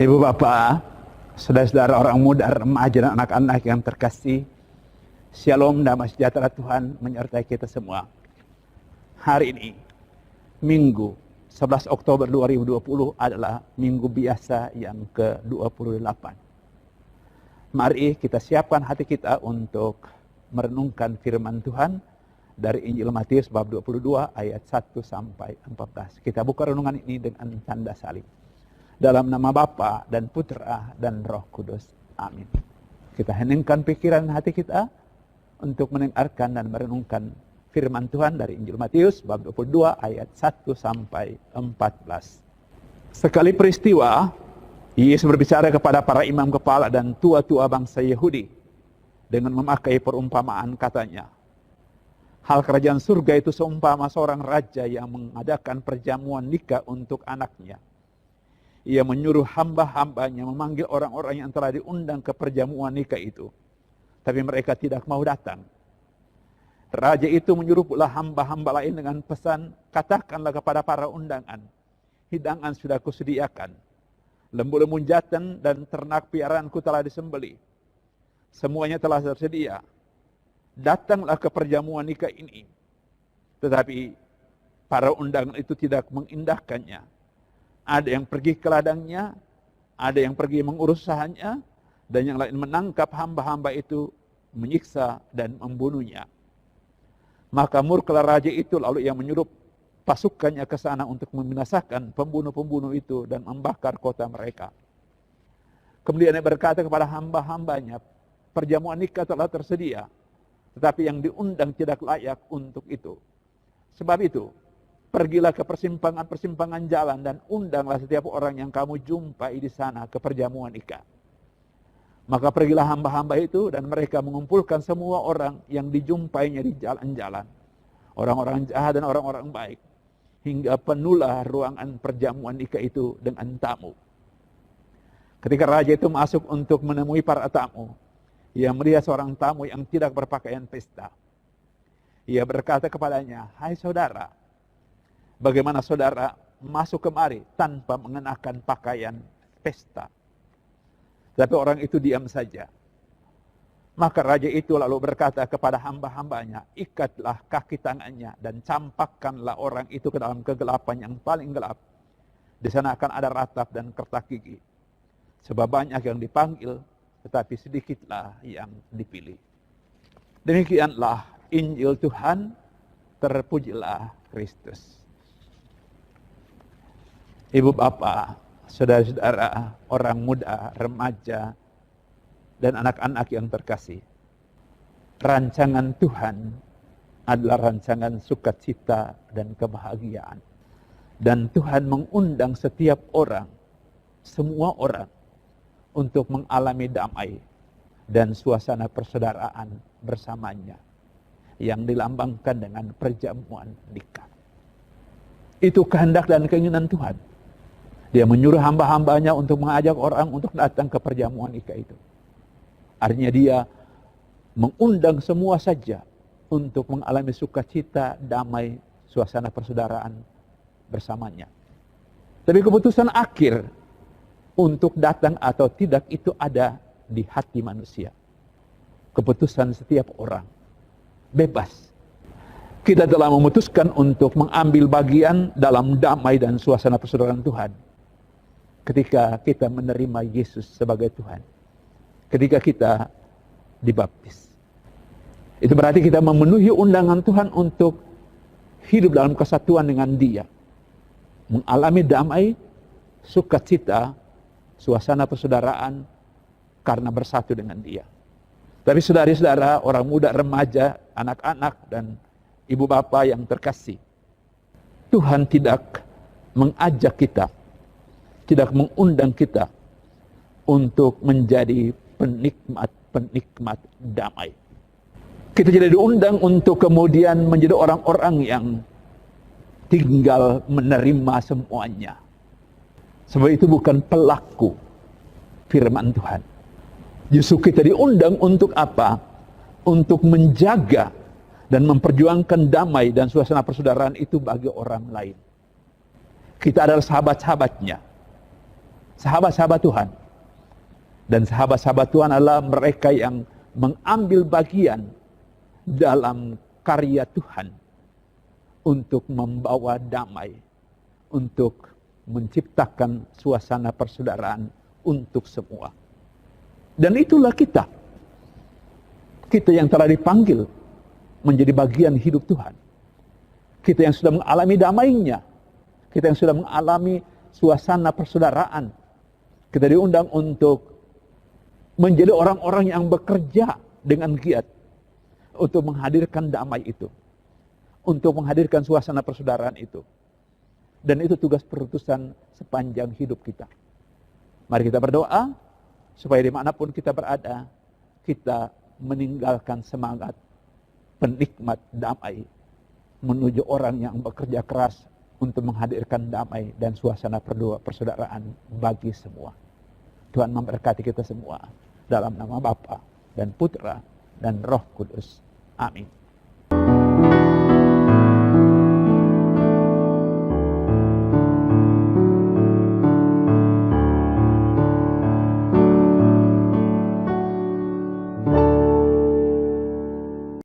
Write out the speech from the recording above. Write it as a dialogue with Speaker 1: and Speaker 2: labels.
Speaker 1: Ibu bapak, saudara-saudara, orang muda, remaja dan anak-anak yang terkasih, Shalom, damai sejahtera Tuhan menyertai kita semua. Hari ini, Minggu 11 Oktober 2020 adalah minggu biasa yang ke-28. Mari kita siapkan hati kita untuk merenungkan firman Tuhan dari Injil Matius bab 22 ayat 1 sampai 14. Kita buka renungan ini dengan tanda salib. Dalam nama Bapa dan Putra dan Roh Kudus. Amin. Kita heningkan pikiran hati kita untuk mendengarkan dan merenungkan firman Tuhan dari Injil Matius bab 22 ayat 1 sampai 14. Sekali peristiwa, Yesus berbicara kepada para imam kepala dan tua-tua bangsa Yahudi dengan memakai perumpamaan, katanya, hal kerajaan surga itu seumpama seorang raja yang mengadakan perjamuan nikah untuk anaknya. Ia menyuruh hamba-hambanya memanggil orang-orang yang telah diundang ke perjamuan nikah itu. Tapi mereka tidak mau datang. Raja itu menyuruh pula hamba-hamba lain dengan pesan, katakanlah kepada para undangan, hidangan sudah kusediakan. Lembu-lembu jantan dan ternak piaraanku telah disembelih. Semuanya telah tersedia. Datanglah ke perjamuan nikah ini. Tetapi para undangan itu tidak mengindahkannya. Ada yang pergi ke ladangnya, ada yang pergi mengurus usahanya, dan yang lain menangkap hamba-hamba itu, menyiksa dan membunuhnya. Maka murka raja itu, lalu ia menyuruh pasukannya ke sana untuk membinasakan pembunuh-pembunuh itu dan membakar kota mereka. Kemudian ia berkata kepada hamba-hambanya, perjamuan nikah telah tersedia, tetapi yang diundang tidak layak untuk itu. Sebab itu, pergilah ke persimpangan-persimpangan jalan dan undanglah setiap orang yang kamu jumpai di sana ke perjamuan nikah. Maka pergilah hamba-hamba itu dan mereka mengumpulkan semua orang yang dijumpainya di jalan-jalan. Orang-orang jahat dan orang-orang baik. Hingga penuhlah ruangan perjamuan nikah itu dengan tamu. Ketika raja itu masuk untuk menemui para tamu, ia melihat seorang tamu yang tidak berpakaian pesta. Ia berkata kepadanya, hai saudara, bagaimana saudara masuk kemari tanpa mengenakan pakaian pesta? Tapi orang itu diam saja. Maka raja itu lalu berkata kepada hamba-hambanya, ikatlah kaki tangannya dan campakkanlah orang itu ke dalam kegelapan yang paling gelap. Di sana akan ada ratap dan kertak gigi. Sebab banyak yang dipanggil, tetapi sedikitlah yang dipilih. Demikianlah Injil Tuhan, terpujilah Kristus. Ibu bapak, saudara-saudara, orang muda, remaja, dan anak-anak yang terkasih. Rancangan Tuhan adalah rancangan sukacita dan kebahagiaan. Dan Tuhan mengundang setiap orang, semua orang, untuk mengalami damai dan suasana persaudaraan bersamanya, yang dilambangkan dengan perjamuan nikah. Itu kehendak dan keinginan Tuhan. Dia menyuruh hamba-hambanya untuk mengajak orang untuk datang ke perjamuan nikah itu. Artinya dia mengundang semua saja untuk mengalami sukacita, damai, suasana persaudaraan bersamanya. Tapi keputusan akhir untuk datang atau tidak itu ada di hati manusia. Keputusan setiap orang. Bebas. Kita telah memutuskan untuk mengambil bagian dalam damai dan suasana persaudaraan Tuhan. Ketika kita menerima Yesus sebagai Tuhan. Ketika kita dibaptis. Itu berarti kita memenuhi undangan Tuhan untuk hidup dalam kesatuan dengan Dia. Mengalami damai, sukacita, suasana persaudaraan karena bersatu dengan Dia. Tapi saudara-saudara, orang muda, remaja, anak-anak, dan ibu bapak yang terkasih, Tuhan tidak mengajak kita, tidak mengundang kita untuk menjadi penikmat damai. Kita tidak diundang untuk kemudian menjadi orang-orang yang tinggal menerima semuanya. Sebab itu bukan pelaku firman Tuhan. Justru kita diundang untuk apa? Untuk menjaga dan memperjuangkan damai dan suasana persaudaraan itu bagi orang lain. Kita adalah sahabat-sahabatnya. sahabat-sahabat Tuhan. Dan sahabat-sahabat Tuhan adalah mereka yang mengambil bagian dalam karya Tuhan untuk membawa damai, untuk menciptakan suasana persaudaraan untuk semua. Dan itulah kita. Kita yang telah dipanggil menjadi bagian hidup Tuhan. Kita yang sudah mengalami damainya. Kita yang sudah mengalami suasana persaudaraan. Kita diundang untuk menjadi orang-orang yang bekerja dengan giat untuk menghadirkan damai itu. Untuk menghadirkan suasana persaudaraan itu. Dan itu tugas perutusan sepanjang hidup kita. Mari kita berdoa supaya dimanapun kita berada, kita meninggalkan semangat penikmat damai menuju orang yang bekerja keras untuk menghadirkan damai dan suasana persaudaraan bagi semua. Tuhan memberkati kita semua dalam nama Bapa dan Putra dan Roh Kudus. Amin.